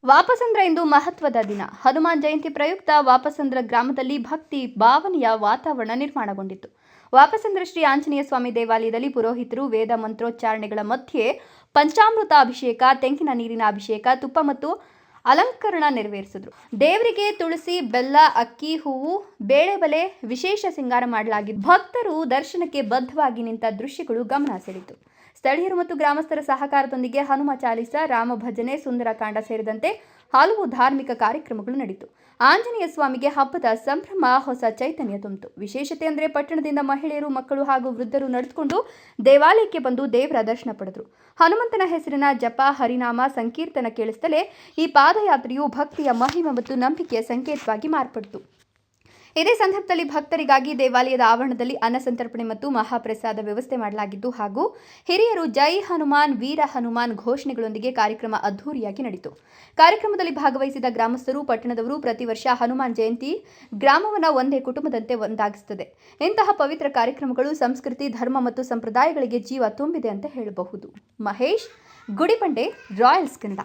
ವಾಪಸಂದ್ರ ಇಂದು ಮಹತ್ವದ ದಿನ. ಹನುಮಾನ್ ಜಯಂತಿ ಪ್ರಯುಕ್ತ ವಾಪಸಂದ್ರ ಗ್ರಾಮದಲ್ಲಿ ಭಕ್ತಿ ಭಾವನೆಯ ವಾತಾವರಣ ನಿರ್ಮಾಣಗೊಂಡಿತ್ತು. ವಾಪಸಂದ್ರ ಶ್ರೀ ಆಂಜನೇಯ ಸ್ವಾಮಿ ದೇವಾಲಯದಲ್ಲಿ ಪುರೋಹಿತರು ವೇದ ಮಂತ್ರೋಚ್ಚಾರಣೆಗಳ ಮಧ್ಯೆ ಪಂಚಾಮೃತ ಅಭಿಷೇಕ, ತೆಂಗಿನ ನೀರಿನ ಅಭಿಷೇಕ, ತುಪ್ಪ ಮತ್ತು ಅಲಂಕರಣ ನೆರವೇರಿಸಿದ್ರು. ದೇವರಿಗೆ ತುಳಸಿ, ಬೆಲ್ಲ, ಅಕ್ಕಿ, ಹೂವು, ಬೇಳೆಬಲೆ ವಿಶೇಷ ಸಿಂಗಾರ ಮಾಡಲಾಗಿದ್ದು ಭಕ್ತರು ದರ್ಶನಕ್ಕೆ ಬದ್ಧವಾಗಿ ನಿಂತ ದೃಶ್ಯಗಳು ಗಮನ ಸೆಳೆಯಿತು. ಸ್ಥಳೀಯರು ಮತ್ತು ಗ್ರಾಮಸ್ಥರ ಸಹಕಾರದೊಂದಿಗೆ ಹನುಮ ಚಾಲಿಸ, ರಾಮ ಭಜನೆ, ಸುಂದರಕಾಂಡ ಸೇರಿದಂತೆ ಹಲವು ಧಾರ್ಮಿಕ ಕಾರ್ಯಕ್ರಮಗಳು ನಡೆಯಿತು. ಆಂಜನೇಯ ಸ್ವಾಮಿಗೆ ಹಬ್ಬದ ಸಂಭ್ರಮ ಹೊಸ ಚೈತನ್ಯ ತುಂಬಿತು. ವಿಶೇಷತೆ ಅಂದರೆ ಪಟ್ಟಣದಿಂದ ಮಹಿಳೆಯರು, ಮಕ್ಕಳು ಹಾಗೂ ವೃದ್ಧರು ನಡೆದುಕೊಂಡು ದೇವಾಲಯಕ್ಕೆ ಬಂದು ದೇವರ ದರ್ಶನ ಪಡೆದರು. ಹನುಮಂತನ ಹೆಸರಿನ ಜಪ, ಹರಿನಾಮ, ಸಂಕೀರ್ತನ ಕೇಳಿಸುತ್ತಲೇ ಈ ಪಾದಯಾತ್ರೆಯು ಭಕ್ತಿಯ ಮಹಿಮೆ ಮತ್ತು ನಂಬಿಕೆಯ ಸಂಕೇತವಾಗಿ ಮಾರ್ಪಟ್ಟಿತು. ಇದೇ ಸಂದರ್ಭದಲ್ಲಿ ಭಕ್ತರಿಗಾಗಿ ದೇವಾಲಯದ ಆವರಣದಲ್ಲಿ ಅನ್ನ ಸಂತರ್ಪಣೆ ಮತ್ತು ಮಹಾಪ್ರಸಾದ ವ್ಯವಸ್ಥೆ ಮಾಡಲಾಗಿದ್ದು ಹಾಗೂ ಹಿರಿಯರು ಜೈ ಹನುಮಾನ್, ವೀರ ಹನುಮಾನ್ ಘೋಷಣೆಗಳೊಂದಿಗೆ ಕಾರ್ಯಕ್ರಮ ಅದ್ಧೂರಿಯಾಗಿ ನಡೆಯಿತು. ಕಾರ್ಯಕ್ರಮದಲ್ಲಿ ಭಾಗವಹಿಸಿದ ಗ್ರಾಮಸ್ಥರು, ಪಟ್ಟಣದವರು ಪ್ರತಿ ವರ್ಷ ಹನುಮಾನ್ ಜಯಂತಿ ಗ್ರಾಮವನ್ನು ಒಂದೇ ಕುಟುಂಬದಂತೆ ಒಂದಾಗಿಸುತ್ತದೆ. ಇಂತಹ ಪವಿತ್ರ ಕಾರ್ಯಕ್ರಮಗಳು ಸಂಸ್ಕೃತಿ, ಧರ್ಮ ಮತ್ತು ಸಂಪ್ರದಾಯಗಳಿಗೆ ಜೀವ ತುಂಬಿದೆ ಅಂತ ಹೇಳಬಹುದು. ಮಹೇಶ್ ಗುಡಿಬಂಡೆ, ರಾಯಲ್ಸ್ ಕನ್ನಡ.